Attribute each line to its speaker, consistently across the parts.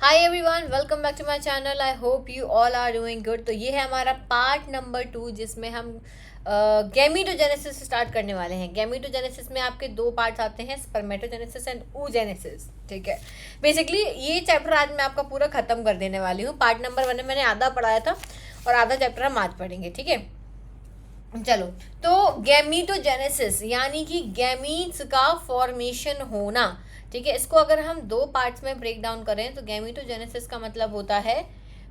Speaker 1: Hi everyone, welcome back to my channel. I hope you all are doing good. तो ये है हमारा part number 2 जिसमें हम गैमीटोजेनेसिस स्टार्ट करने वाले हैं। गैमीटोजेनेसिस में आपके दो पार्ट्स आते हैं, स्पर्मेटोजेनेसिस एंड oogenesis। ठीक है, बेसिकली ये चैप्टर आज मैं आपका पूरा खत्म कर देने वाली हूँ। पार्ट नंबर 1 में मैंने आधा पढ़ाया था और आधा चैप्टर हम आज पढ़ेंगे। ठीक है, चलो। तो गैमीटोजेनेसिस यानी कि गैमीट्स का फॉर्मेशन होना। ठीक है, इसको अगर हम दो पार्ट्स में ब्रेक डाउन करें तो गैमीटोजेनेसिस का मतलब होता है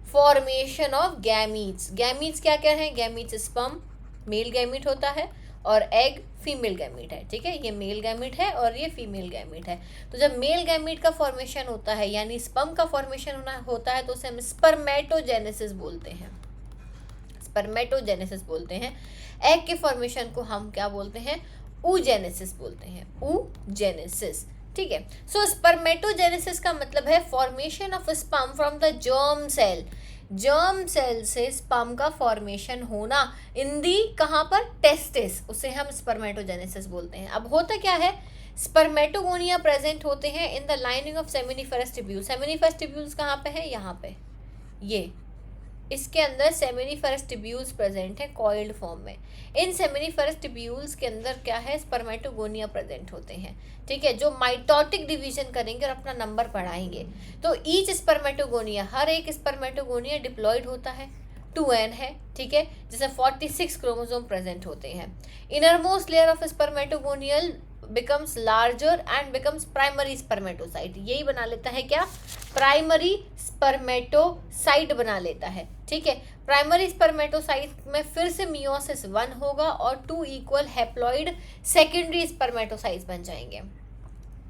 Speaker 1: फॉर्मेशन ऑफ गैमीट्स। गैमीट्स क्या क्या है? गैमीट्स स्पर्म मेल गैमीट होता है और एग फीमेल गैमीट है। ठीक है, ये मेल गैमीट है और ये फीमेल गैमीट है। तो जब मेल गैमीट का फॉर्मेशन होता है यानी स्पर्म का फॉर्मेशन होता है तो उसे हम स्पर्मेटोजेनेसिस बोलते हैं। स्पर्मेटोजेनेसिस बोलते हैं। एग के फॉर्मेशन को हम क्या बोलते हैं? oogenesis बोलते हैं। oogenesis। ठीक है, सो स्पर्मेटोजेनेसिस का मतलब है formation of sperm from the germ cell. Germ cell से स्पर्म का फॉर्मेशन होना इन दी कहाँ पर? टेस्टिस। उसे हम स्पर्मेटोजेनेसिस बोलते हैं। अब होता क्या है? स्पर्मेटोगोनिया प्रेजेंट होते हैं in the lining of seminiferous tubule. Seminiferous tubules कहाँ पे है? यहाँ पे, ये इसके अंदर सेमिनिफेरस ट्यूब्यूल्स प्रेजेंट है कॉइल्ड फॉर्म में। इन सेमिनिफेरस ट्यूब्यूल्स के अंदर क्या है? स्पर्मेटोगोनिया प्रेजेंट होते हैं। ठीक है, जो माइटोटिक डिवीजन करेंगे और अपना नंबर बढ़ाएंगे तो ईच स्पर्मेटोगोनिया, हर एक स्पर्मेटोगोनिया डिप्लॉयड होता है, 2n है। ठीक है, जैसे 46 क्रोमोसोम प्रेजेंट होते हैं। Innermost layer of spermatogonial becomes larger and becomes primary spermatocyte. यही बना लेता है क्या? प्राइमरी स्पर्मेटोसाइट बना लेता है। ठीक है, प्राइमरी स्पर्मेटोसाइट में फिर से मियोसिस 1 होगा और 2 इक्वल हैप्लॉइड सेकेंडरी स्पर्मेटोसाइट्स बन जाएंगे।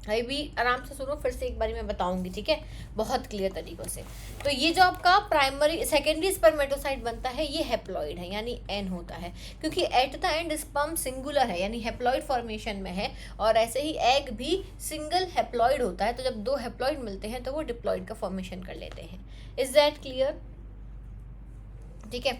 Speaker 1: अभी भी आराम से सुनो, फिर से एक बारी मैं बताऊंगी। ठीक है, बहुत क्लियर तरीकों से। तो ये जो आपका प्राइमरी सेकेंडरी स्पर्मेटोसाइट बनता है ये हैप्लॉइड है यानी एन होता है, क्योंकि at the end sperm singular है यानी हैप्लॉइड फॉर्मेशन में है। और ऐसे ही एग भी सिंगल हैप्लॉइड होता है, तो जब दो हैप्लॉइड मिलते हैं तो वो डिप्लॉइड का फॉर्मेशन कर लेते हैं। Is that clear? ठीक है,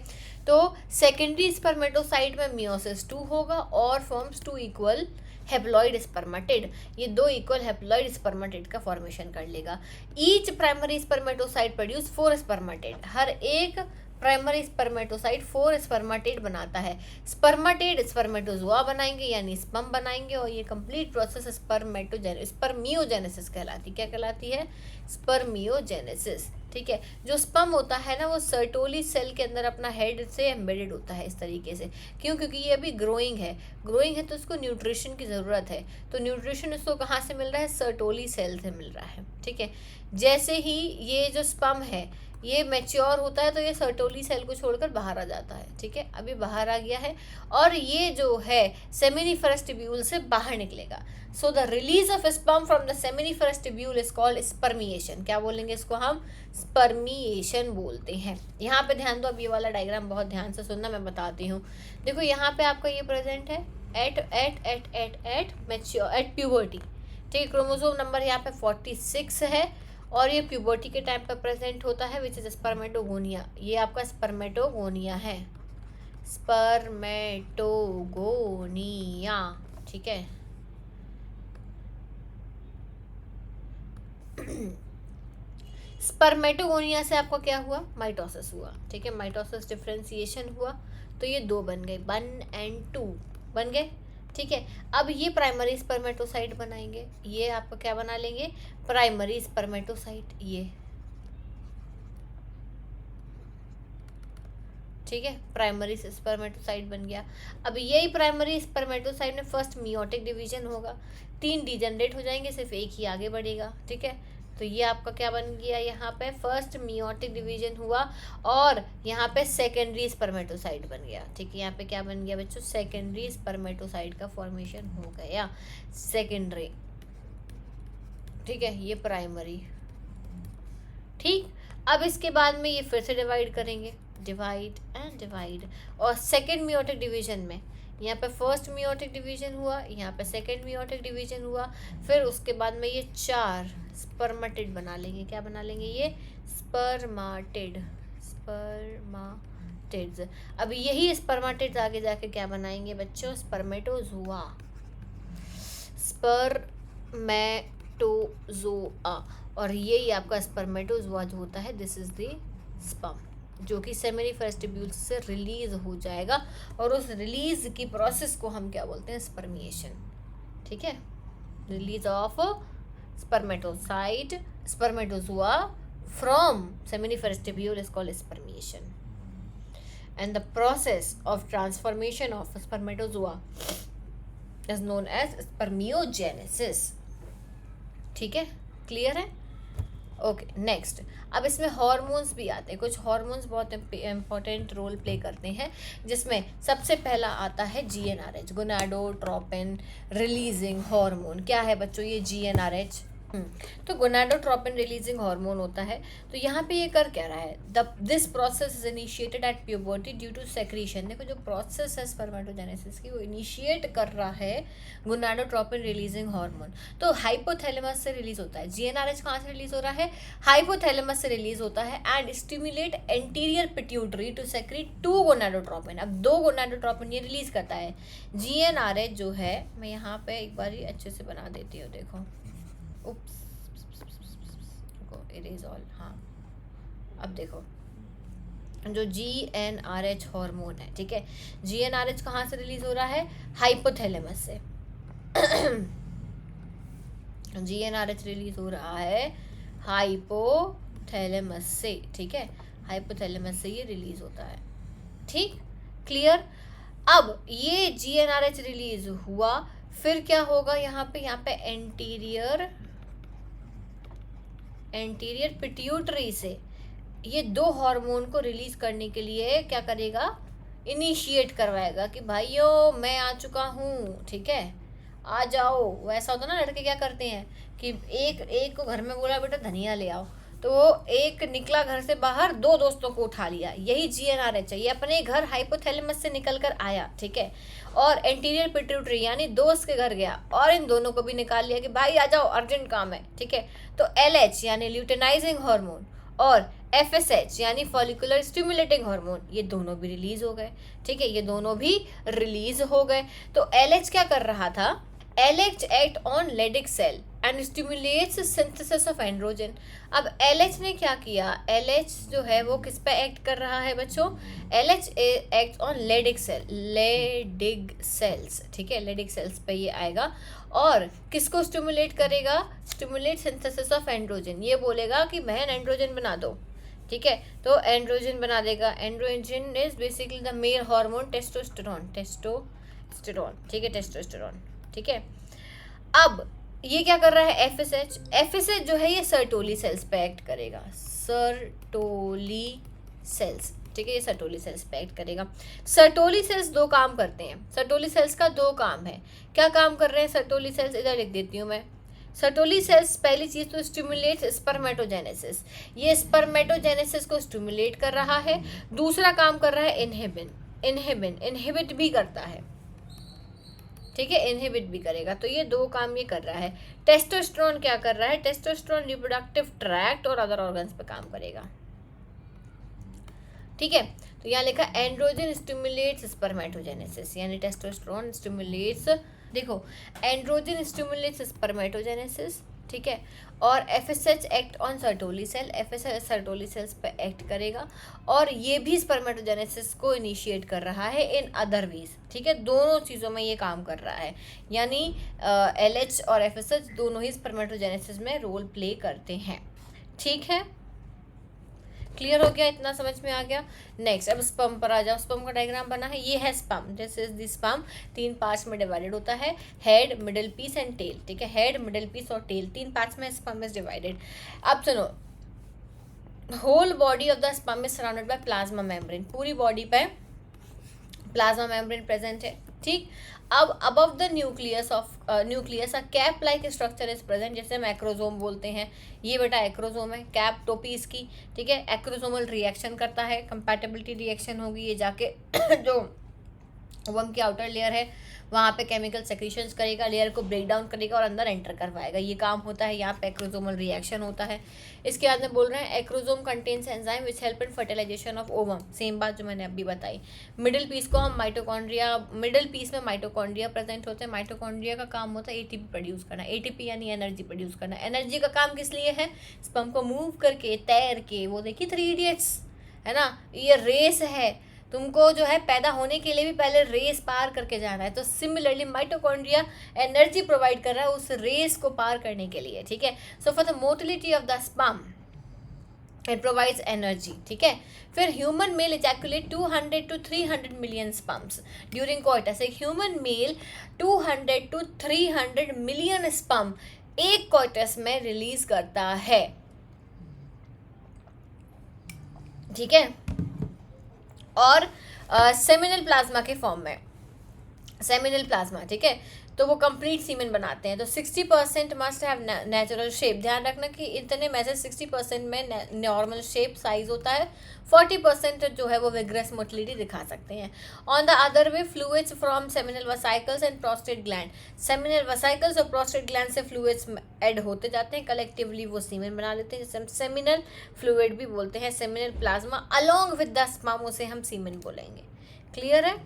Speaker 1: तो सेकेंडरी स्पर्मेटोसाइट में मियोसिस 2 होगा और फॉर्म्स 2 इक्वल हैप्लॉइड स्पर्मेटिड। ये 2 इक्वल हैप्लॉइड स्पर्मेटिड का फॉर्मेशन कर लेगा। Each primary spermatocyte produce 4 spermatid. हर एक प्राइमरी स्पर्मेटोसाइट 4 स्पर्मेटिड बनाता है। स्पर्मेटिड स्पर्मेटोजोआ बनाएंगे यानी स्पर्म बनाएंगे और ये कंप्लीट प्रोसेस स्पर्मियोजेनेसिस कहलाती। क्या कहलाती है? स्पर्मियोजेनेसिस। ठीक है, जो स्पर्म होता है ना वो सर्टोली सेल के अंदर अपना हेड से एम्बेडेड होता है इस तरीके से। क्यों? क्योंकि ये अभी ग्रोइंग है तो उसको न्यूट्रिशन की ज़रूरत है। तो न्यूट्रिशन उसको कहाँ से मिल रहा है? सर्टोली सेल से मिल रहा है। ठीक है, जैसे ही ये जो स्पर्म है ये मैच्योर होता है तो ये सर्टोली सेल को छोड़कर बाहर आ जाता है। ठीक है, अभी बाहर आ गया है और ये जो है सेमिनिफेरस ट्यूब्यूल से बाहर निकलेगा। So the release of sperm from the seminiferous tubule is called spermiation. क्या बोलेंगे इसको हम? स्पर्मिएशन बोलते हैं। यहाँ पे ध्यान दो, अब ये वाला डायग्राम बहुत ध्यान से सुनना, मैं बताती हूँ। देखो यहाँ पे आपका ये प्रेजेंट है एट मैच्योर एट प्यूबर्टी। ठीक है, क्रोमोसोम नंबर यहाँ पे 46 है और ये प्यूबर्टी के टाइम पर प्रेजेंट होता है विच इज स्पर्मेटोगोनिया। ये आपका स्पर्मेटोगोनिया है, स्पर्मेटोगोनिया। ठीक है, स्पर्मेटोगोनिया से आपका क्या हुआ? माइटोसिस हुआ। ठीक है, माइटोसिस डिफरेंशिएशन हुआ तो ये 2 बन गए, 1 and 2 बन गए। ठीक है, अब ये प्राइमरी स्पर्मेटोसाइट बनाएंगे। ये आपको क्या बना लेंगे? Primary spermatocyte. ये ठीक है, प्राइमरी स्पर्मेटोसाइट बन गया। अब यही प्राइमरी स्पर्मेटोसाइट में फर्स्ट मियोटिक डिवीजन होगा, 3 डिजेनरेट हो जाएंगे, सिर्फ एक ही आगे बढ़ेगा। ठीक है, तो ये आपका क्या बन गया? यहाँ पे फर्स्ट मियोटिक डिवीजन हुआ और यहाँ पे सेकेंडरी स्पर्मेटोसाइट बन गया। ठीक है, यहाँ पे क्या बन गया बच्चों? सेकेंडरी स्पर्मेटोसाइट का फॉर्मेशन हो गया, सेकेंडरी। ठीक है, ये प्राइमरी। ठीक, अब इसके बाद में ये फिर से डिवाइड करेंगे, डिवाइड एंड डिवाइड। और सेकेंड मियोटिक डिवीजन में यहाँ पे फर्स्ट मियोटिक डिवीजन हुआ, यहाँ पे सेकेंड मियोटिक डिवीजन हुआ, फिर उसके बाद में ये 4 स्पर्मेटिड बना लेंगे। क्या बना लेंगे? ये स्पर्माटिड, स्पर्माटिड्स। अब यही स्पर्माटिड्स आगे जाके क्या बनाएंगे बच्चों? Spermatozoa, spermatozoa. और यही आपका स्पर्मेटोजोआ जो होता है, दिस इज द स्पर्म, जो कि सेमिनिफरस ट्यूब्यूल से रिलीज हो जाएगा, और उस रिलीज की प्रोसेस को हम क्या बोलते हैं, स्पर्मिएशन। ठीक है, release of spermatozoa from seminiferous tubule is called spermiation, and the process of transformation of spermatozoa is known as spermiogenesis। ठीक है, क्लियर है? Okay, next. अब इसमें हार्मोन्स भी आते हैं, कुछ हार्मोन्स बहुत इंपॉर्टेंट रोल प्ले करते हैं, जिसमें सबसे पहला आता है GnRH, गोनाडोट्रोपिन रिलीजिंग हार्मोन। क्या है बच्चों ये GnRH? तो गोनाडोट्रोपिन रिलीजिंग हार्मोन होता है। तो यहाँ पे ये कर क्या रहा है, this process is initiated at puberty due to secretion. देखो जो प्रोसेस है स्पर्मेटोजेनेसिस की, वो इनिशिएट कर रहा है गोनाडोट्रोपिन रिलीजिंग हार्मोन। तो हाइपोथैलेमस से रिलीज होता है। GnRH कहाँ से रिलीज हो रहा है? हाइपोथैलेमस से रिलीज होता है and stimulate anterior pituitary to secrete 2 gonadotropin. अब 2 गोनाडोट्रोपिन ये रिलीज करता है। GnRH जो है, मैं यहाँ पे एक बार अच्छे से बना देती हूँ, देखो, इरेज ऑल। हाँ, अब देखो जो GnRH हार्मोन है, ठीक है, GnRH कहाँ से रिलीज हो रहा है? हाइपोथैलेमस से। GnRH रिलीज हो रहा है हाइपोथैलेमस से, ठीक है, हाइपोथैलेमस से ये रिलीज होता है। ठीक, क्लियर? अब ये GnRH रिलीज हुआ, फिर क्या होगा यहाँ पे एंटीरियर पिट्यूटरी से ये 2 हार्मोन को रिलीज करने के लिए क्या करेगा? इनिशिएट करवाएगा कि भाइयों मैं आ चुका हूँ, ठीक है, आ जाओ। वैसा होता ना, लड़के क्या करते हैं कि एक को घर में बोला बेटा धनिया ले आओ, तो वो एक निकला घर से बाहर, 2 दोस्तों को उठा लिया। यही GnRH है, ये अपने घर हाइपोथैलेमस से निकल कर आया, ठीक है, और एंटीरियर पिट्यूटरी यानी दोस्त के घर गया और इन दोनों को भी निकाल लिया कि भाई आ जाओ अर्जेंट काम है, ठीक है। तो LH यानी ल्यूटेनाइजिंग हार्मोन और FSH यानी फॉलिकुलर स्टिमुलेटिंग हार्मोन, ये दोनों भी रिलीज हो गए, ठीक है, ये दोनों भी रिलीज हो गए। तो LH क्या कर रहा था? LH act on Leydig cell and stimulates synthesis of androgen. अब LH ने क्या किया? LH जो है वो किस पे एक्ट कर रहा है बच्चों? LH act on Leydig cells, ठीक है, लेडिक सेल्स पे ये आएगा और किसको स्टिमुलेट करेगा? Stimulate synthesis of androgen. ये बोलेगा कि बहन एंड्रोजन बना दो, ठीक है, तो एंड्रोजन बना देगा। Androgen is basically the male hormone testosterone, ठीक है, टेस्टोस्टेरोन, ठीक है। अब ये क्या कर रहा है? FSH जो है ये सर्टोली सेल्स पे एक्ट करेगा, सर्टोली सेल्स, ठीक है, ये सर्टोली सेल्स पे एक्ट करेगा। सर्टोली सेल्स 2 काम करते हैं। सर्टोली सेल्स का 2 काम है। क्या काम कर रहे हैं सर्टोली सेल्स? इधर लिख देती हूँ मैं। सर्टोली सेल्स पहली चीज तो स्टिमुलेट स्पर्मेटोजेनेसिस, ये स्पर्मेटोजेनेसिस को स्टिमुलेट कर रहा है। दूसरा काम कर रहा है इनहिबिट भी करता है, ठीक है, इनहिबिट भी करेगा। तो ये 2 काम ये कर रहा है। टेस्टोस्टेरोन क्या कर रहा है? टेस्टोस्टेरोन रिप्रोडक्टिव ट्रैक्ट और अदर ऑर्गन्स पे काम करेगा, ठीक है। तो यहाँ लिखा एंड्रोजन स्टिमुलेट्स स्पर्मेटोजेनेसिस, यानी टेस्टोस्टेरोन स्टिमुलेट्स, देखो, एंड्रोजन स्टिमुलेट्स स्पर्मेटोजेनेसिस, ठीक है, और FSH act on Sertoli cell, FSH Sertoli cells पे एक्ट करेगा और ये भी स्पर्मेटोजेनेसिस को इनिशिएट कर रहा है इन अदर वेज, ठीक है, दोनों चीज़ों में ये काम कर रहा है। यानी LH और FSH दोनों ही स्पर्मेटोजेनेसिस में रोल प्ले करते हैं, ठीक है, क्लियर हो गया? इतना समझ में आ गया? नेक्स्ट, अब स्पर्म पर आ जाओ। स्पर्म का डायग्राम बना है, ये है sperm, this is the sperm. 3 parts में डिवाइडेड होता है, head, middle piece and tail, ठीक है, हेड, मिडिल पीस और टेल, 3 पार्ट्स में स्पर्म इज डिवाइडेड। अब सुनो, whole body of the sperm is surrounded by plasma membrane, पूरी बॉडी पे प्लाज्मा मेम्ब्रेन प्रेजेंट है, ठीक। अब above the nucleus a cap like structure is present, जैसे हम एक्रोजोम बोलते हैं, ये बेटा एक्रोजोम है, कैप टोपी इसकी, ठीक है। एक्रोजोमल रिएक्शन करता है, कंपैटिबिलिटी रिएक्शन होगी, ये जाके जो वंग की आउटर लेयर है वहाँ पे केमिकल सेक्रीशंस करेगा, लेयर को ब्रेक डाउन करेगा और अंदर एंटर करवाएगा। ये काम होता है, यहाँ पे एक्रोसोमल रिएक्शन होता है। इसके बाद में बोल रहे हैं acrosome contains enzyme which help in fertilization of ovum, same बात जो मैंने अभी बताई। मिडिल पीस को हम माइटोकॉन्ड्रिया, मिडिल पीस में माइटोकॉन्ड्रिया प्रेजेंट होते हैं। माइटोकॉन्ड्रिया का काम होता है एटीपी प्रोड्यूस करना, एटीपी यानी एनर्जी प्रोड्यूस करना। एनर्जी का काम किस लिए है? स्पर्म को मूव करके, तैर के, वो देखिए 3 इडियट्स है ना, ये रेस है, तुमको जो है पैदा होने के लिए भी पहले रेस पार करके जाना है। तो सिमिलरली माइटोकॉन्ड्रिया एनर्जी प्रोवाइड कर रहा है उस रेस को पार करने के लिए, ठीक है। So for the motility of the sperm it provides energy, ठीक है। फिर human male ejaculate 200 to 300 million sperms during coitus. एक human male 200 to 300 million sperm एक कोइटस में रिलीज करता है, ठीक है। और सेमिनल प्लाज्मा के फॉर्म में, सेमिनल प्लाज्मा, ठीक है, तो वो कंप्लीट सीमेन बनाते हैं। तो 60% मस्ट हैव नेचुरल शेप, ध्यान रखना कि इतने में से 60% में नॉर्मल शेप साइज होता है, 40% जो है वो विग्रस मोटिलिटी दिखा सकते हैं। On the other way fluids from seminal vesicles and prostate gland, seminal vesicles और प्रोस्टेट ग्लैंड से फ्लूइड्स ऐड होते जाते हैं, कलेक्टिवली वो सीमेन बना लेते हैं, जिसे हम सेमिनल फ्लूइड भी बोलते हैं। Seminal plasma along with the sperm, उसे हम सीमेन बोलेंगे। क्लियर है?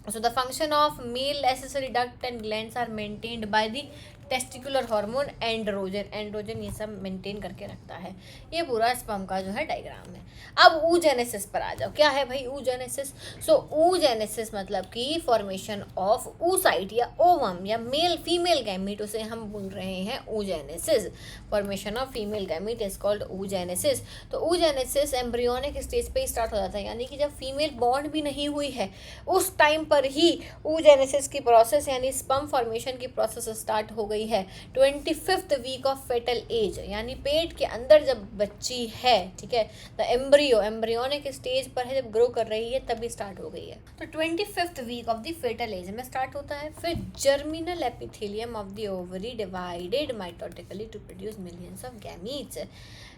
Speaker 1: So the function of male accessory duct and glands are maintained by the testicular hormone androgen, androgen ये सब मेंटेन करके रखता है। ये पूरा स्पर्म का जो है डायग्राम है। अब oogenesis पर आ जाओ। क्या है भाई oogenesis? सो oogenesis मतलब कि फॉर्मेशन ऑफ oocyte या ओवम या मेल फीमेल गैमीट, उसे हम बोल रहे हैं oogenesis। Formation of female gamete is called oogenesis। तो oogenesis एम्ब्रियोनिक स्टेज पे स्टार्ट हो जाता है, यानी कि जब फीमेल बॉन्ड भी नहीं हुई है उस टाइम पर ही oogenesis की प्रोसेस यानी स्पर्म फॉर्मेशन की प्रोसेस स्टार्ट हो गई है। 25th वीक ऑफ फेटल एज, यानी पेट के अंदर जब बच्ची है, ठीक है, द एम्ब्रियो एम्ब्रियोनिक स्टेज पर है, जब ग्रो कर रही है तभी स्टार्ट हो गई है। तो 25th week of the fetal age में स्टार्ट होता है। फिर germinal epithelium of the ovary divided mitotically to produce millions of gametes.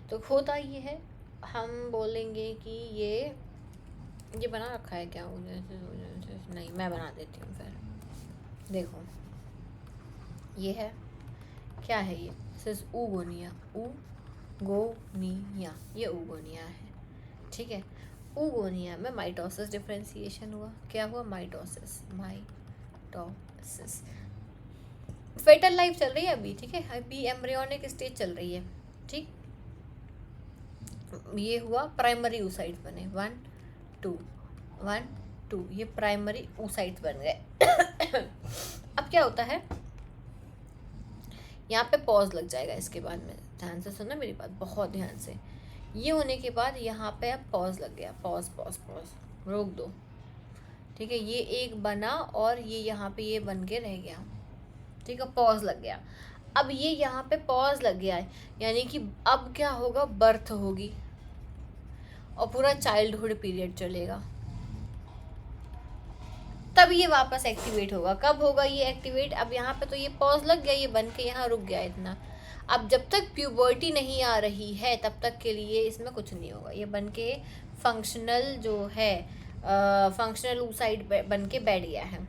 Speaker 1: तो होता ये है, हम बोलेंगे कि ये बना रखा है क्या? नहीं, मैं बना देती हूँ फिर। देखो ये है, क्या है ये? सिर्फ oogonia, oogonia, ये oogonia है, ठीक है। oogonia में माइटोसिस डिफरेंशिएशन हुआ। क्या हुआ? Mitosis, mitosis. फेटल लाइफ चल रही है अभी, ठीक है, अभी एम्ब्रियोनिक स्टेज चल रही है, ठीक। ये हुआ, प्राइमरी oocytes बने, 1 2 ये प्राइमरी oocytes बन गए। अब क्या होता है, यहाँ पे पॉज लग जाएगा। इसके बाद में ध्यान से सुनना मेरी बात, बहुत ध्यान से। ये होने के बाद यहाँ पे अब पॉज लग गया, पॉज रोक दो, ठीक है। ये एक बना और ये यहाँ पे ये बन के रह गया, ठीक है, पॉज लग गया। अब ये यहाँ पे पॉज लग गया है, यानी कि अब क्या होगा? बर्थ होगी और पूरा चाइल्डहुड पीरियड चलेगा, तब ये वापस एक्टिवेट होगा। कब होगा ये एक्टिवेट? अब यहाँ पे तो ये पॉज लग गया, ये बन के यहाँ रुक गया इतना। अब जब तक प्यूबर्टी नहीं आ रही है तब तक के लिए इसमें कुछ नहीं होगा। ये बन के फंक्शनल जो है फंक्शनल oocyte बन के बैठ गया है,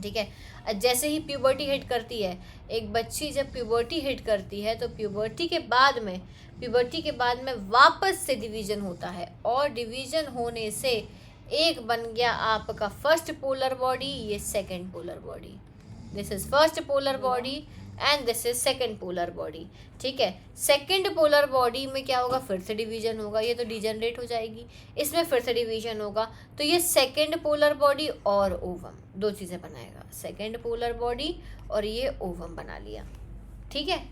Speaker 1: ठीक है। जैसे ही प्यूबर्टी हिट करती है, एक बच्ची जब प्यूबर्टी हिट करती है तो प्यूबर्टी के बाद में वापस से डिवीजन होता है, और डिवीजन होने से एक बन गया आपका फर्स्ट पोलर बॉडी, ये second polar body. This is first polar body and this is second polar body, ठीक है। सेकंड पोलर बॉडी में क्या होगा? फिर से डिवीजन होगा, ये तो डिजनरेट हो जाएगी, इसमें फिर से डिवीजन होगा। तो ये सेकंड पोलर बॉडी और ओवम दो चीज़ें बनाएगा, सेकंड पोलर बॉडी और ये ओवम बना लिया, ठीक है।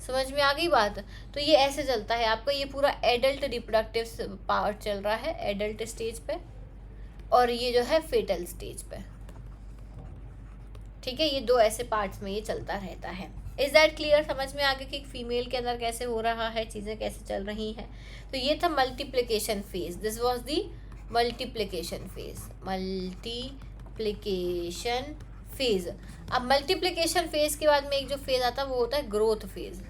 Speaker 1: समझ में आ गई बात? तो ये ऐसे चलता है आपका, ये पूरा एडल्ट रिप्रोडक्टिव पार्ट चल रहा है एडल्ट स्टेज पे, और ये जो है फेटल स्टेज पे, ठीक है। ये दो ऐसे पार्ट्स में ये चलता रहता है। Is that clear? समझ में आ गया कि एक फीमेल के अंदर कैसे हो रहा है, चीज़ें कैसे चल रही हैं। तो ये था multiplication phase, this was the multiplication phase. अब मल्टीप्लिकेशन फेज के बाद में एक जो फेज आता है वो होता है ग्रोथ फेज।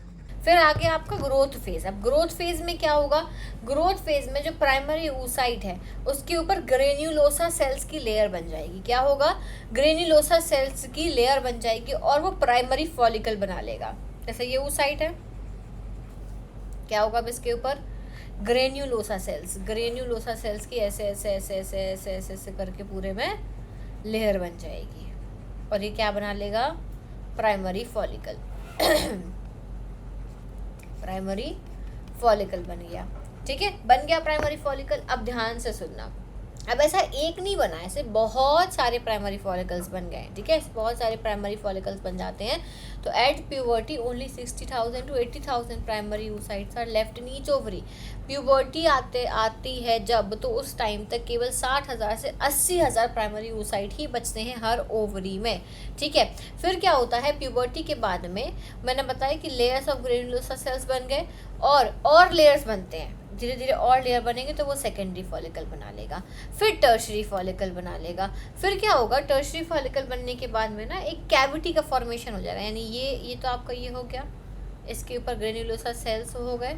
Speaker 1: फिर आगे आपका ग्रोथ फेज। अब ग्रोथ फेज में क्या होगा, ग्रोथ फेज में जो प्राइमरी oocyte है उसके ऊपर ग्रेन्युलोसा सेल्स की लेयर बन जाएगी। क्या होगा, ग्रेन्युलोसा सेल्स की लेयर बन जाएगी और वो प्राइमरी फॉलिकल बना लेगा। जैसे ये oocyte है, क्या होगा अब इसके ऊपर ग्रेन्युलोसा सेल्स की ऐसे ऐसे ऐसे ऐसे ऐसे ऐसे ऐसे करके पूरे में लेयर बन जाएगी और ये क्या बना लेगा, प्राइमरी फॉलिकल। प्राइमरी फॉलिकल बन गया। ठीक है, बन गया प्राइमरी फॉलिकल। अब ध्यान से सुनना, अब ऐसा एक नहीं बना, ऐसे बहुत सारे प्राइमरी फॉलिकल्स बन गए। ठीक है, बहुत सारे प्राइमरी फॉलिकल्स बन जाते हैं। तो at puberty only 60,000 to 80,000 primary oocytes are left in each ovary. Puberty आती है जब, तो उस टाइम तक केवल 60,000 से 80,000 प्राइमरी oocyte ही बचते हैं हर ओवरी में। ठीक है, फिर क्या होता है, प्यूबर्टी के बाद में मैंने बताया कि लेयर्स ऑफ ग्रेन्युलोसा सेल्स बन गए और लेयर्स बनते हैं, धीरे धीरे और लेयर बनेंगे तो वो सेकेंडरी फॉलिकल बना लेगा, फिर टर्शरी फॉलिकल बना लेगा। फिर क्या होगा, टर्शरी फॉलिकल बनने के बाद में ना एक कैविटी का फॉर्मेशन हो जाएगा। यानी ये तो आपका ये हो गया, इसके ऊपर ग्रेन्युलोसा सेल्स हो गए।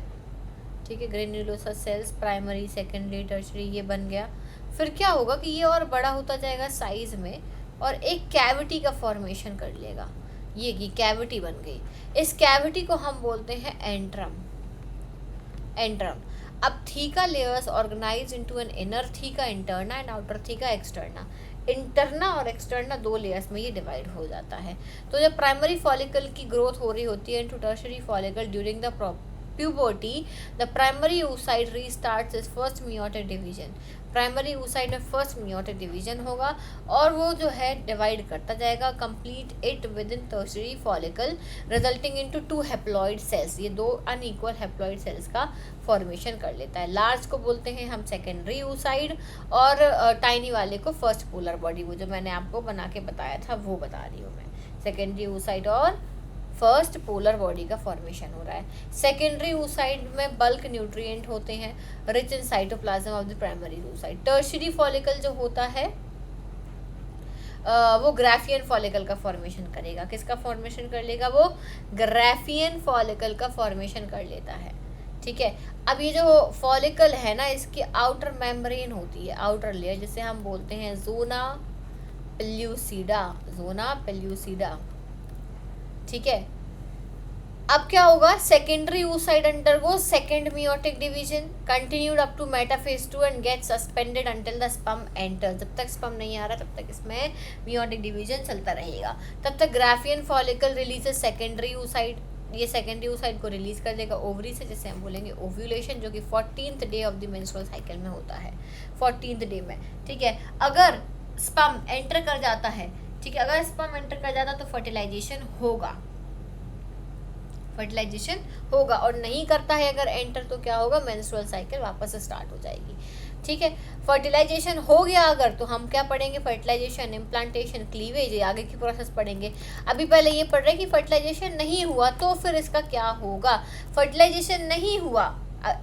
Speaker 1: ठीक है, granulosa cells primary secondary tertiary ये बन गया। फिर क्या होगा कि ये और बड़ा होता जाएगा साइज में और एक कैविटी का फॉर्मेशन कर लेगा। ये की कैविटी बन गई। इस कैविटी को हम बोलते हैं एंट्रम। अब theca layers organize into an inner theca interna and outer theca externa. Interna और एक्सटर्ना दो लेयर्स में ये डिवाइड हो जाता है। तो जब प्राइमरी फॉलिकल की ग्रोथ हो रही होती है into tertiary follicle during the puberty, the primary oocyte restarts its first meiotic division। Primary oocyte में फर्स्ट meiotic डिवीजन होगा और वो जो है डिवाइड करता जाएगा, complete it with in tertiary follicle resulting into 2 haploid cells. ये 2 अनइक्वल हैप्लॉइड सेल्स का फॉर्मेशन कर लेता है। लार्ज को बोलते हैं हम सेकेंडरी oocyte और टाइनी वाले को फर्स्ट पोलर बॉडी। वो जो मैंने आपको बना के बताया था वो बता रही हूँ मैं। सेकेंडरी oocyte और फर्स्ट पोलर बॉडी का फॉर्मेशन हो रहा है। सेकेंडरी oocyte में बल्क न्यूट्रिएंट होते हैं, rich in cytoplasm of the primary oocyte। Tertiary follicle जो होता है वो ग्राफियन फॉलिकल का फॉर्मेशन करेगा। किसका फॉर्मेशन कर लेगा, वो ग्राफियन फॉलिकल का फॉर्मेशन कर लेता है। ठीक है, अब ये जो फॉलिकल है ना, इसकी आउटर मेम्ब्रेन होती है, आउटर लेयर, जिसे हम बोलते हैं जोना पेल्यूसिडा। ठीक है, अब क्या होगा, secondary oocyte undergo second meiotic division continued up to metaphase 2 and get suspended until the sperm enter. जब तक स्पर्म नहीं आ रहा तब तक इसमें meiotic डिवीजन चलता रहेगा। तब तक Graafian follicle releases secondary oocyte। ये सेकेंडरी oocyte को रिलीज कर देगा ओवरी से, जैसे हम बोलेंगे ओव्यूलेशन, जो कि 14th day of the menstrual cycle में होता है, 14th डे में। ठीक है, अगर स्पर्म एंटर कर जाता है, ठीक है, अगर स्पर्म एंटर कर जाता तो फर्टिलाइजेशन होगा और नहीं करता है अगर एंटर, तो क्या होगा, मेंस्ट्रुअल साइकिल वापस स्टार्ट हो जाएगी। ठीक है, फर्टिलाइजेशन हो गया अगर, तो हम क्या पढ़ेंगे, फर्टिलाइजेशन, इम्प्लांटेशन, क्लीवेज, ये आगे की प्रोसेस पढ़ेंगे। अभी पहले ये पढ़ रहे हैं कि फर्टिलाइजेशन नहीं हुआ तो फिर इसका क्या होगा। फर्टिलाइजेशन नहीं हुआ,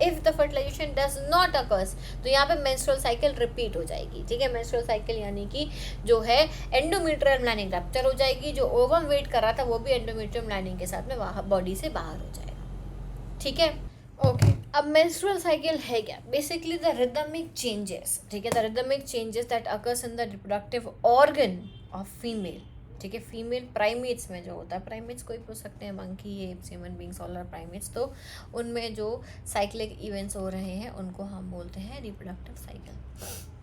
Speaker 1: if the fertilization does not occurs, तो यहाँ पे मेंस्ट्रुअल साइकिल रिपीट हो जाएगी। ठीक है, मेंस्ट्रुअल साइकिल यानी कि जो है एंडोमेट्रियल लाइनिंग रप्चर हो जाएगी, जो ओवम वेट कर रहा था वो भी एंडोमेट्रियम लाइनिंग के साथ में बॉडी से बाहर हो जाएगा। ठीक है, ओके। अब मेंस्ट्रुअल साइकिल है क्या, बेसिकली द रिदमिक चेंजेस। ठीक है, the rhythmic changes that occurs in the reproductive organ of female. ठीक है, फीमेल प्राइमेट्स में जो होता है, प्राइमेट्स कोई पूछ सकते हैं, monkey, apes, human beings, all are primates, तो उनमें जो साइक्लिक इवेंट्स हो रहे हैं उनको हम बोलते हैं रिप्रोडक्टिव साइकिल।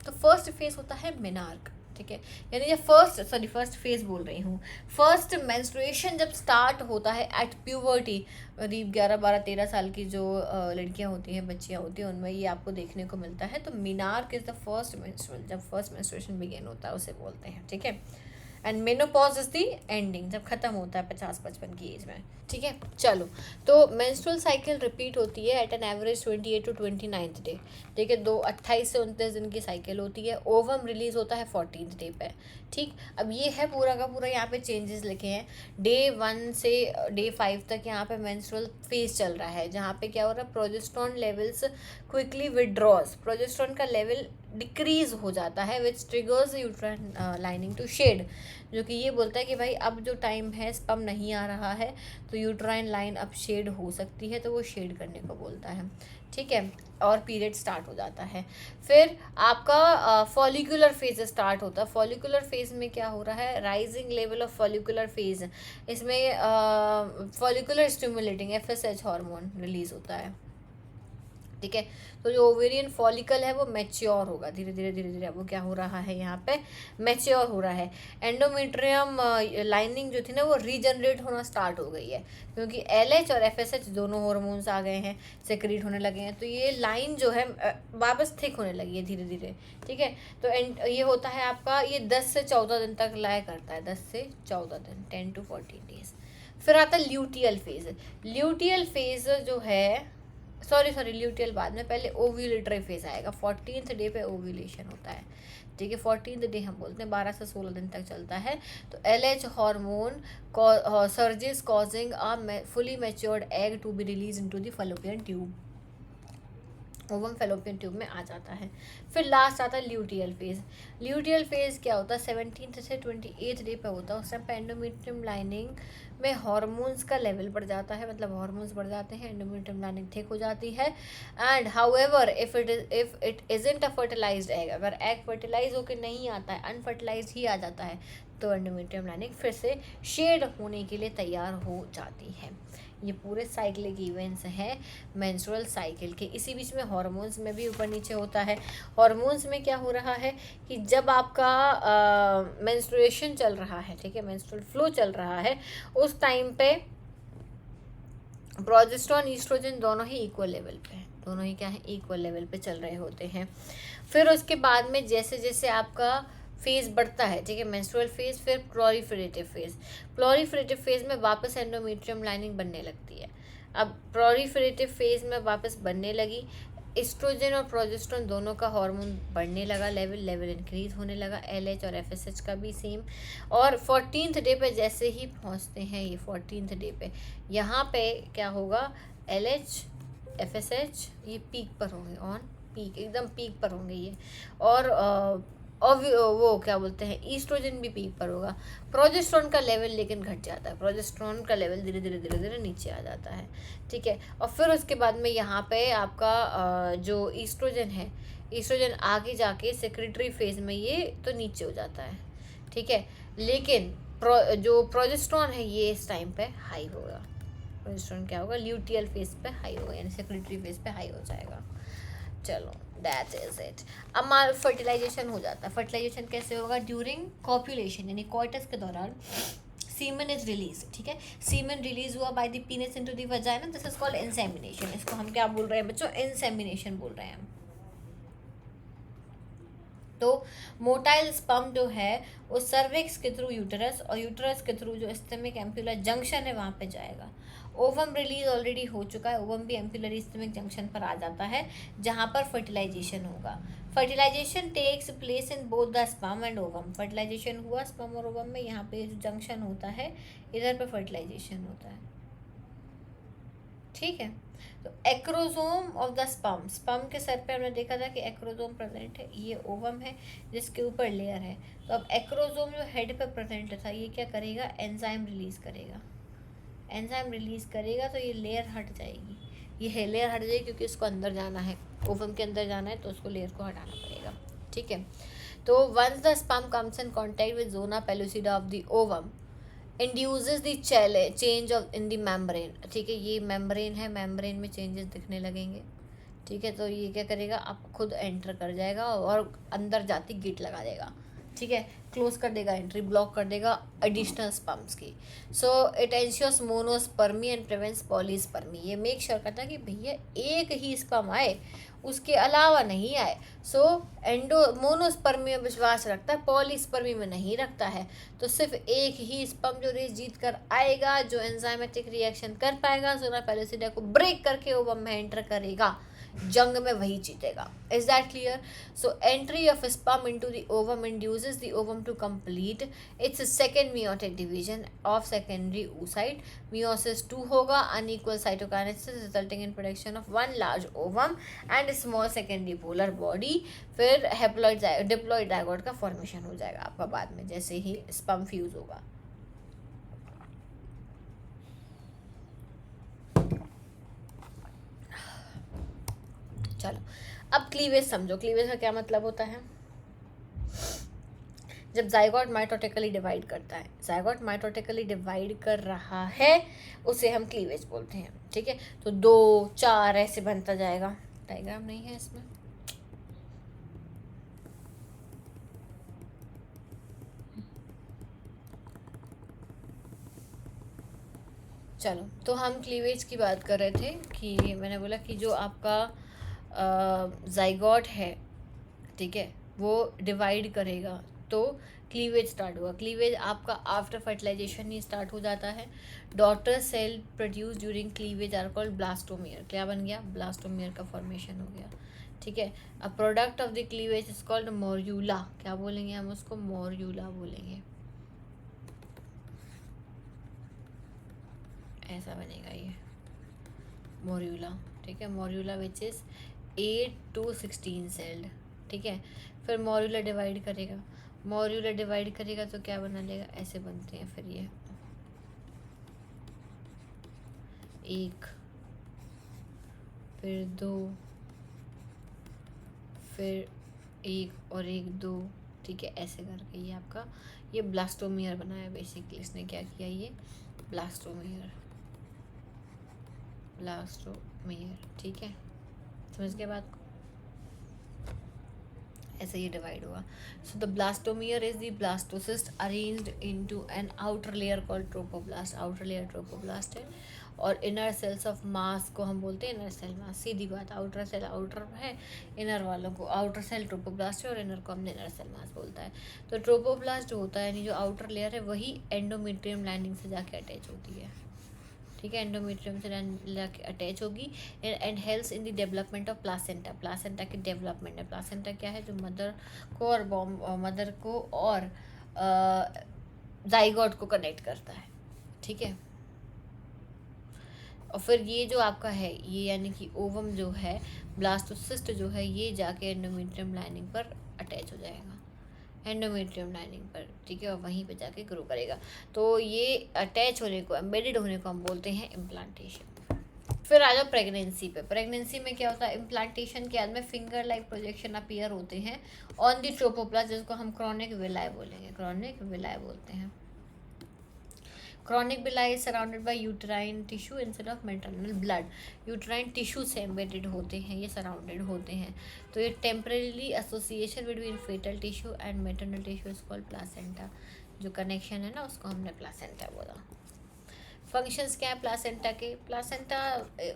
Speaker 1: तो फर्स्ट फेज होता है मेनार्क। ठीक है, यानी ये फर्स्ट फेज बोल रही हूँ, फर्स्ट मेंस्ट्रुएशन जब स्टार्ट होता है एट प्यूबर्टी, करीब 11, 12, 13 साल की जो लड़कियाँ होती हैं, बच्चियाँ होती हैं, उनमें ये आपको देखने को मिलता है। तो menarche is the first menstrual, जब फर्स्ट मेंस्ट्रुएशन बिगिन होता है उसे बोलते हैं। ठीक है, and menopause is the ending, जब खत्म होता है 50-55 की एज में। ठीक है, चलो, तो मेंस्ट्रुअल साइकिल रिपीट होती है at an average 28 to 29th day. ठीक है, 28 से 29 दिन की साइकिल होती है। ओवम रिलीज होता है 14th डे पे। ठीक, अब ये है पूरा का पूरा यहाँ पे चेंजेस लिखे हैं। डे 1 से डे 5 तक यहाँ पे मेंस्ट्रुअल फेज चल रहा है, जहाँ पे क्या हो रहा है, progesterone levels quickly withdraws, progesterone का लेवल डिक्रीज हो जाता है, which triggers uterine lining to shed, जो कि ये बोलता है कि भाई अब जो टाइम है स्पर्म नहीं आ रहा है तो यूट्राइन लाइन अब शेड हो सकती है, तो वो शेड करने को बोलता है, ठीक है, और पीरियड स्टार्ट हो जाता है। फिर आपका फॉलिकुलर फेज स्टार्ट होता है। फॉलिकुलर फेज में क्या हो रहा है, rising level of follicular phase, इसमें follicular stimulating FSH hormone release होता है, ठीक है। तो जो ओवेरियन फॉलिकल है वो मैच्योर होगा, धीरे धीरे धीरे धीरे वो क्या हो रहा है, यहाँ पे मैच्योर हो रहा है। एंडोमेट्रियम लाइनिंग जो थी ना वो रीजनरेट होना स्टार्ट हो गई है, क्योंकि LH और FSH दोनों हार्मोन्स आ गए हैं, सेक्रेट होने लगे हैं, तो ये लाइन जो है वापस थिक होने लगी है धीरे धीरे, ठीक है। तो ये होता है आपका, ये 10 से 14 दिन तक लाया करता है, 10 से 14 दिन, 10 to 14 डेज। फिर आता है ल्यूटियल फेज। ल्यूटियल फेज जो है, सॉरी ल्यूटियल बाद में, पहले ओव्यूलेटरी फेज आएगा। 14th डे पे ओव्यूलेशन होता है, ठीक है। 14th डे हम बोलते हैं, 12 से 16 दिन तक चलता है। तो LH hormone surges causing a fully matured egg to be release into the fallopian tube, ovum fallopian tube में आ जाता है। फिर लास्ट आता है ल्यूटियल फेज। ल्यूटियल फेज क्या होता है, 17th से 28th डे पे होता है। उस टाइम पे एंडोमेट्रियम लाइनिंग में हार्मोन्स का लेवल बढ़ जाता है, मतलब हार्मोन्स बढ़ जाते हैं, एंडोमेट्रियम लाइनिंग थिक हो जाती है। And however if it isn't a fertilized egg, अगर एग फर्टिलाइज होकर नहीं आता है, अनफर्टिलाइज ही आ जाता है, तो एंडोमेट्रियम लाइनिंग फिर से शेड होने के लिए तैयार हो जाती है। ये पूरे साइक्लिक इवेंट्स हैं मेंस्ट्रुअल साइकिल के। इसी बीच में हार्मोन्स में भी ऊपर नीचे होता है। हार्मोन्स में क्या हो रहा है कि जब आपका मेंस्ट्रुएशन चल रहा है, ठीक है, मेंस्ट्रुअल फ्लो चल रहा है, उस टाइम पे प्रोजेस्टेरोन ईस्ट्रोजन दोनों ही इक्वल लेवल पे है, दोनों ही क्या है, इक्वल लेवल पे चल रहे होते हैं। फिर उसके बाद में जैसे जैसे आपका फेज बढ़ता है, ठीक है, मेंस्ट्रुअल फेज, फिर प्रोलिफरेटिव फेज। प्रोलिफरेटिव फेज में वापस एंडोमेट्रियम लाइनिंग बनने लगती है। अब प्रोलिफरेटिव फेज में वापस बनने लगी, एस्ट्रोजन और प्रोजेस्टेरोन दोनों का हार्मोन बढ़ने लगा, लेवल इंक्रीज होने लगा, LH और FSH का भी सेम। और 14th डे पे जैसे ही पहुंचते हैं, ये 14th डे पे यहाँ पे क्या होगा, LH FSH ये पीक पर होंगे, ऑन पीक, एकदम पीक पर होंगे ये। और वो क्या बोलते हैं, ईस्ट्रोजन भी पीक पर होगा। प्रोजेस्टेरोन का लेवल लेकिन घट जाता है, प्रोजेस्टेरोन का लेवल धीरे धीरे धीरे धीरे नीचे आ जाता है, ठीक है। और फिर उसके बाद में यहाँ पे आपका जो ईस्ट्रोजन है, ईस्ट्रोजन आगे जाके सेक्रेटरी फेज में ये तो नीचे हो जाता है, ठीक है। लेकिन जो प्रोजेस्टेरोन है ये इस टाइम पे हाई होगा। प्रोजेस्टेरोन क्या होगा, ल्यूटियल फेज पे हाई होगा, यानी सेक्रेटरी फेज पे हाई हो जाएगा। चलो दैट इज इट। अब हमारा फर्टिलाइजेशन हो जाता है। फर्टिलाइजेशन कैसे होगा, ड्यूरिंग कॉपुलेशन यानी कोइटस के दौरान सीमन इज रिलीज, ठीक है। सीमन रिलीज हुआ by the पीनस into the vagina, this is called insemination. इसको हम क्या बोल रहे हैं बच्चों, इंसेमिनेशन बोल रहे हैं। तो मोटाइल स्पर्म जो है वो सर्विक्स के थ्रू यूटरस, और यूटरस के थ्रू जो स्टमक एम्पुलर जंक्शन है वहाँ पे जाएगा। ओवम रिलीज ऑलरेडी हो चुका है, ओवम भी एम्पुलरी स्टमक जंक्शन पर आ जाता है, जहाँ पर फर्टिलाइजेशन होगा। Fertilization takes place in both the sperm and ovum. Fertilization हुआ स्पर्म और ओवम में, यहाँ पे जो जंक्शन होता है इधर पे फर्टिलाइजेशन होता है, ठीक है। तो acrosome of the sperm, sperm के सर पे हमने देखा था कि एक्रोसोम प्रेजेंट है, ये ओवम है जिसके ऊपर लेयर है। तो अब एक्रोसोम जो हेड पे प्रेजेंट था ये क्या करेगा, एंजाइम रिलीज करेगा। एंजाइम रिलीज करेगा तो ये लेयर हट जाएगी, ये लेयर हट जाएगी क्योंकि इसको अंदर जाना है, ओवम के अंदर जाना है, तो उसको लेयर को हटाना पड़ेगा, ठीक है। तो once the sperm comes in contact with zona pellucida of the ovum induces the change of in the membrane, ठीक है। ये मेम्ब्रेन है, मेम्ब्रेन में चेंजेस दिखने लगेंगे, ठीक है। तो ये क्या करेगा, आप खुद एंटर कर जाएगा और अंदर जाती गेट लगा देगा, ठीक है, क्लोज कर देगा, एंट्री ब्लॉक कर देगा एडिशनल स्पर्म्स की। So it ensures monospermy and prevents polyspermy. ये मेक श्योर करता है कि भैया एक ही स्पर्म आए, उसके अलावा नहीं आए। सो मोनोस्पर्मी में विश्वास रखता है, पॉलीस्पर्मी में नहीं रखता है। तो सिर्फ एक ही स्पर्म जो रेस जीत कर आएगा, जो एंजाइमेटिक रिएक्शन कर पाएगा, जोना पेलुसिडा को ब्रेक करके ओवम में एंटर करेगा, जंग में वही जीतेगा. Is that clear? So entry of sperm into the ovum induces the ovum to complete its second meiotic division of secondary oocyte. Meiosis 2 होगा, unequal cytokinesis resulting in production of one large ovum and small secondary polar body. फिर haploid diploid zygote का formation हो जाएगा आपका बाद में, जैसे ही sperm fuse होगा. चलो अब क्लीवेज समझो. क्लीवेज का क्या मतलब होता है? जब जाइगोट माइटोटिकली डिवाइड करता है, जाइगोट माइटोटिकली डिवाइड कर रहा है, उसे हम क्लीवेज बोलते हैं. ठीक है, तो 2 4 ऐसे बनता जाएगा. डायग्राम नहीं है इसमें. चलो, तो हम क्लीवेज की बात कर रहे थे कि मैंने बोला कि जो आपका जाइगोट है, ठीक है, वो डिवाइड करेगा तो क्लीवेज स्टार्ट होगा. क्लीवेज आपका आफ्टर फर्टिलाइजेशन ही स्टार्ट हो जाता है. Daughter cell produce during cleavage are called blastomere. क्या बन गया? ब्लास्टोमियर का फॉर्मेशन हो गया. ठीक है, a product of the cleavage is called morula. क्या बोलेंगे हम उसको? मोर्यूला बोलेंगे. ऐसा बनेगा ये मोर्यूला. ठीक है, मोर्यूला विच इज 8 to 16 सेल्ड. ठीक है, फिर मोर्यूला डिवाइड करेगा. मोर्यूला डिवाइड करेगा तो क्या बना लेगा? ऐसे बनते हैं. फिर ये 1, फिर 2, फिर 1 और 1 2. ठीक है, ऐसे करके ये आपका ये ब्लास्टोमियर बनाया. बेसिकली इसने क्या किया? ये ब्लास्टोमियर. ठीक है, समझ के बाद ऐसे ये डिवाइड हुआ. So the blastomere is the blastocyst arranged into an outer layer called trophoblast. Outer layer trophoblast है, और इनर सेल्स ऑफ मास को हम बोलते हैं इनर सेल मास. सीधी बात, आउटर सेल आउटर है, इनर वालों को आउटर सेल ट्रोपोब्लास्ट है, और इनर को हमने इनर सेल मास बोलता है. तो ट्रोपोब्लास्ट जो होता है, यानी जो आउटर लेयर है, वही एंडोमेट्रियम लाइनिंग से जाके अटैच होती है. ठीक है, एंडोमेट्रियम से जाके अटैच होगी and helps in the development of placenta. Placenta की डेवलपमेंट है. प्लासेंटा क्या है? जो मदर को और जाइगोट को कनेक्ट करता है. ठीक है, और फिर ये जो आपका है, ये यानी कि ओवम जो है, ब्लास्टोसिस्ट जो है, ये जाके एंडोमेट्रियम लाइनिंग पर अटैच हो जाएगा. एंडोमेट्रियम लाइनिंग पर. ठीक है, और वहीं पे जाके ग्रो करेगा. तो ये अटैच होने को, एम्बेडेड होने को हम बोलते हैं इम्प्लांटेशन. फिर आ जाओ प्रेगनेंसी पे. प्रेगनेंसी में क्या होता है? इम्प्लांटेशन के बाद में फिंगर लाइक प्रोजेक्शन अपीयर होते हैं ऑन दी ट्रोपोप्लास्ट, जिसको हम क्रॉनिक विलाय बोलेंगे. क्रॉनिक विलाय बोलते हैं. Chronic villi is surrounded by uterine tissue instead of maternal blood. Uterine tissue से embedded होते हैं, ये surrounded होते हैं. तो ये temporarily association between fetal tissue and maternal tissue is called placenta. जो connection है ना, उसको हमने placenta बोला. फंक्शंस क्या है प्लासेंटा के? प्लासेंटा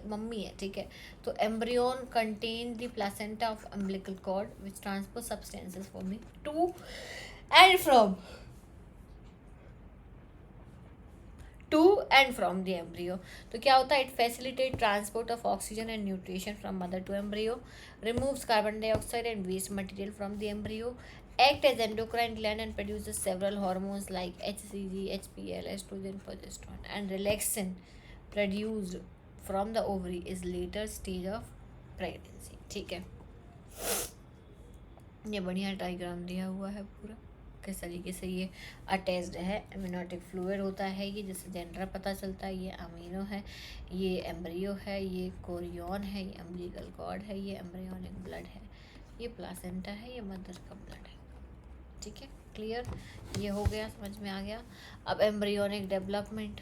Speaker 1: मम्मी है. ठीक है, तो embryon contain the placenta of umbilical cord which transport substances from to and from the embryo. तो क्या होता है? It facilitate transport of oxygen and nutrition from mother to embryo, removes carbon dioxide and waste material from the embryo, act as endocrine gland and produces several hormones like HCG, HPL, estrogen, progesterone, and relaxin produced from the ovary is later stage of pregnancy. ठीक है, ये बढ़िया diagram दिया हुआ है पूरा किस तरीके से ये अटैच्ड है. एम्नियोटिक फ्लूइड होता है ये, जिससे जेंडर पता चलता है. ये अमीनो है, ये एम्ब्रियो है, ये कोरियन है, ये अम्बिलिकल कॉर्ड है, ये एम्ब्रियोनिक ब्लड है, ये प्लासेंटा है, ये मदर का ब्लड है. ठीक है, क्लियर? ये हो गया, समझ में आ गया. अब एम्ब्रियोनिक डेवलपमेंट.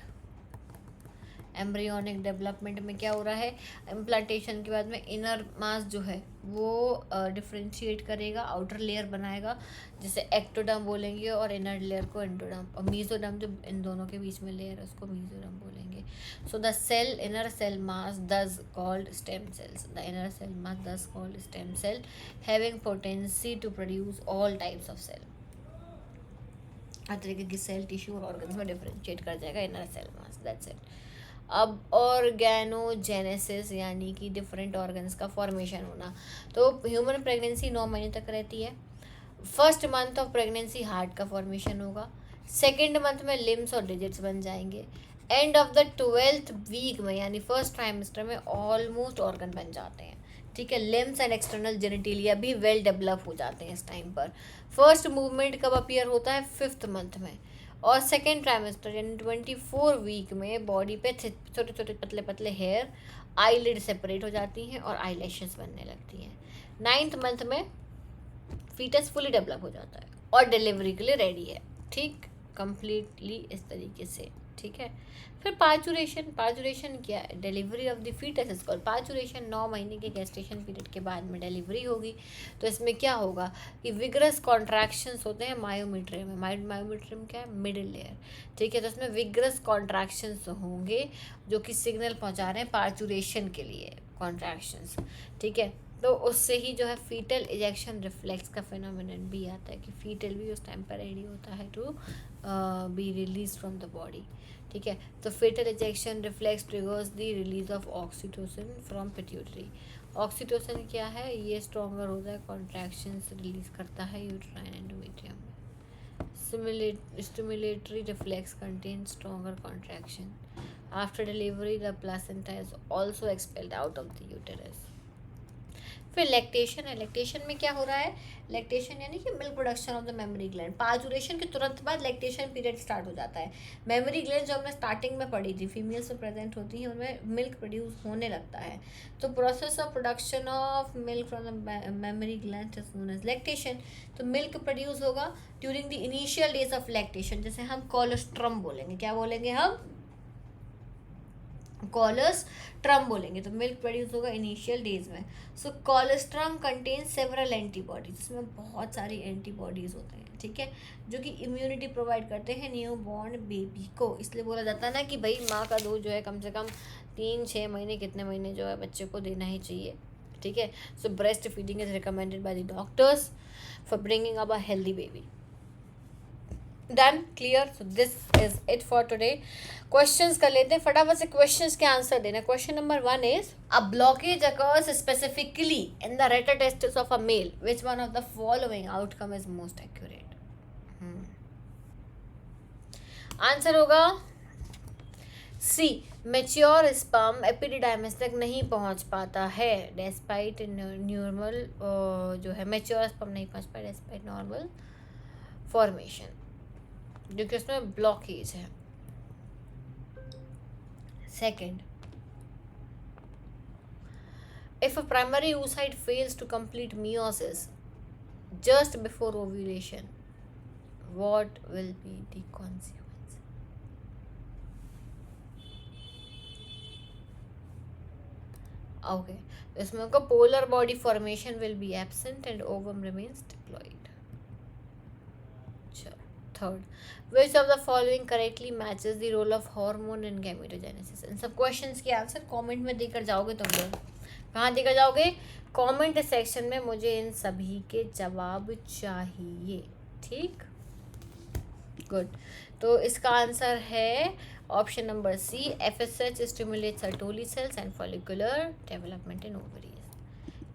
Speaker 1: एम्ब्रियोनिक डेवलपमेंट में क्या हो रहा है? इम्प्लांटेशन के बाद में इनर मास जो है वो डिफ्रेंशिएट करेगा, आउटर लेयर बनाएगा, जिसे एक्टोडर्म बोलेंगे, और इनर लेयर को एंडोडर्म, और मीजोडर्म जो इन दोनों के बीच में लेयर है उसको मीजोडर्म बोलेंगे. So the cell inner cell mass thus called stem cells. The inner cell mass thus called stem cell having potency to produce all types of cell. हर तरीके की सेल, टिश्यू और ऑर्गन्स में differentiate कर जाएगा inner cell mass. That's it. अब organogenesis यानी कि डिफरेंट ऑर्गन्स का फॉर्मेशन होना। तो ह्यूमन प्रेगनेंसी 9 महीने तक रहती है। First month of pregnancy heart का फॉर्मेशन होगा। सेकेंड मंथ में लिम्स और डिजिट्स बन जाएंगे। End of the 12th week में यानी फर्स्ट ट्राइमेस्टर में ऑलमोस्ट ऑर्गन बन जाते हैं, ठीक है। लिम्स एंड एक्सटर्नल जेनिटेलिया भी वेल डेवलप हो जाते हैं इस टाइम पर। फर्स्ट मूवमेंट कब अपीयर होता है? 5th मंथ में। और सेकेंड ट्राइमेस्टर यानी 24 वीक में बॉडी पे छोटे छोटे पतले पतले हेयर, आईलिड सेपरेट हो जाती हैं और आईलैशेस बनने लगती हैं। 9th मंथ में फीटस फुली डेवलप हो जाता है और डिलीवरी के लिए रेडी है, ठीक, कंप्लीटली इस तरीके से, ठीक है। फिर पार्चुरेशन क्या है? Delivery of the fetus is called parturition. 9 महीने के गेस्टेशन पीरियड के बाद में डिलीवरी होगी। तो इसमें क्या होगा कि विग्रस कॉन्ट्रैक्शंस होते हैं मायोमीट्रियम में। मायोमीट्रियम क्या है? मिडिल लेयर, ठीक है। तो इसमें विग्रस कॉन्ट्रैक्शंस होंगे जो कि सिग्नल पहुंचा रहे हैं पार्चुरेशन के लिए, कॉन्ट्रैक्शंस, ठीक है। तो उससे ही जो है फीटल इजेक्शन रिफ्लेक्स का फिनोमिनन भी आता है कि फीटल भी उस टाइम पर रेडी होता है to be release from the body, ठीक है। तो fetal ejection reflex triggers the release of oxytocin from pituitary. Oxytocin क्या है? ये स्ट्रॉन्गर होता है, कॉन्ट्रैक्शंस रिलीज करता है यूट्राइन एंडोमेट्रियम में। Stimulatory reflex contains stronger contraction. After delivery, the placenta is also expelled out of the uterus. फिर lactation है। लैक्टेशन में क्या हो रहा है? लैक्टेशन यानी कि milk production of the mammary gland. Parturition के तुरंत बाद लैक्टेशन पीरियड स्टार्ट हो जाता है। मेमोरी ग्लैंड जो हमने स्टार्टिंग में पढ़ी थी, फीमेल्स में प्रेजेंट होती हैं, उनमें मिल्क प्रोड्यूस होने लगता है। तो process of production of milk from the mammary gland is known as lactation. तो मिल्क प्रोड्यूस होगा during the initial days of lactation, जैसे हम कोलोस्ट्रम बोलेंगे। क्या बोलेंगे हम? कोलोस्ट्रम बोलेंगे। तो मिल्क प्रोड्यूस होगा इनिशियल डेज में। सो कोलोस्ट्रम कंटेन सेवरल एंटीबॉडीज, इसमें बहुत सारी एंटीबॉडीज होते हैं, ठीक है, जो कि इम्यूनिटी प्रोवाइड करते हैं न्यू बॉर्न बेबी को। इसलिए बोला जाता है ना कि भाई माँ का दूध जो है कम से कम 3-6 महीने, कितने महीने जो है बच्चे को देना ही चाहिए, ठीक है। So breast feeding is recommended by the doctors for bringing up a healthy baby. Done, clear. So this is it for today. Questions कर लेते हैं फटाफट से, क्वेश्चंस के आंसर देना। Question number 1 is a blockage occurs specifically in the rete testis of a male, which one of the following outcome is most accurate? Answer होगा C, mature sperm epididymis तक नहीं पहुंच पाता है डेस्पाइट नॉर्मल, जो है mature sperm नहीं पहुंच पाया डेस्पाइट नॉर्मल फॉर्मेशन, जो कि उसमें ब्लॉकेज है। Second, if a primary oocyte fails to complete meiosis just before ovulation, what will be the consequence? Okay, इसमें का polar body formation will be absent and ovum remains diploid. Third, which of the following correctly matches the role of hormone in gametogenesis? इन सब questions के answer comment में देकर जाओगे तुम लोग। कहाँ देकर जाओगे? कमेंट सेक्शन में मुझे इन सभी के जवाब चाहिए, ठीक, गुड। तो इसका आंसर है option number C, FSH stimulates Sertoli cells and follicular development in ovaries.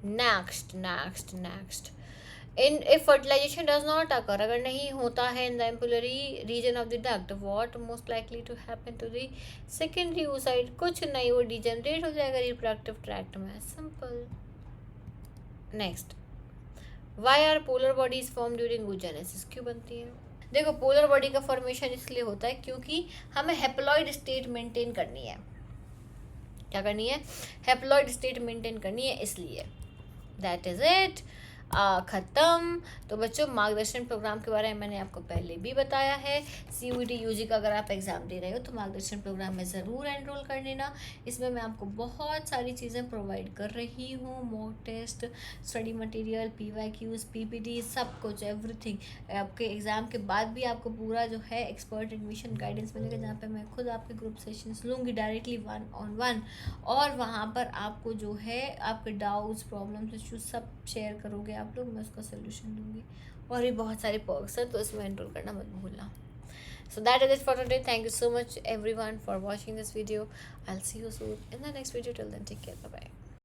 Speaker 1: Next. If fertilization does not occur, अगर नहीं होता है in the ampullary region of the duct, what most likely to happen to the secondary oocyte? कुछ नहीं, वो degenerate हो जाएगा reproductive tract में, simple. Next, why are polar bodies formed during oogenesis? क्यों बनती है? देखो, पोलर बॉडी का फॉर्मेशन इसलिए होता है क्योंकि हमें हेप्लॉइड स्टेट मेंटेन करनी है। क्या करनी है? हेप्लॉइड स्टेट मेंटेन करनी है, इसलिए। दैट इज इट, ख़त्म। तो बच्चों, मार्गदर्शन प्रोग्राम के बारे में मैंने आपको पहले भी बताया है। CUET UG का अगर आप एग्ज़ाम दे रहे हो तो मार्गदर्शन प्रोग्राम में ज़रूर एनरोल कर लेना। इसमें मैं आपको बहुत सारी चीज़ें प्रोवाइड कर रही हूँ, mock test, study material, PYQs, PPT, सब कुछ, एवरीथिंग। आपके एग्ज़ाम के बाद भी आपको पूरा जो है एक्सपर्ट एडमिशन गाइडेंस मिलेगा, जहाँ पर मैं खुद आपके ग्रुप सेशंस लूँगी डायरेक्टली 1-on-1, और वहाँ पर आपको जो है आपके डाउट्स, प्रॉब्लम्स, इश्यूज सब शेयर करोगे आप लोग, मैं उसका सोल्यूशन दूंगी। और भी बहुत सारे पर्क्स हैं, तो इसमें एनरोल करना मत भूलना। So that is it for today. Thank you so much everyone for watching this video. I'll see you soon in the next video. Till then, take care. Bye bye.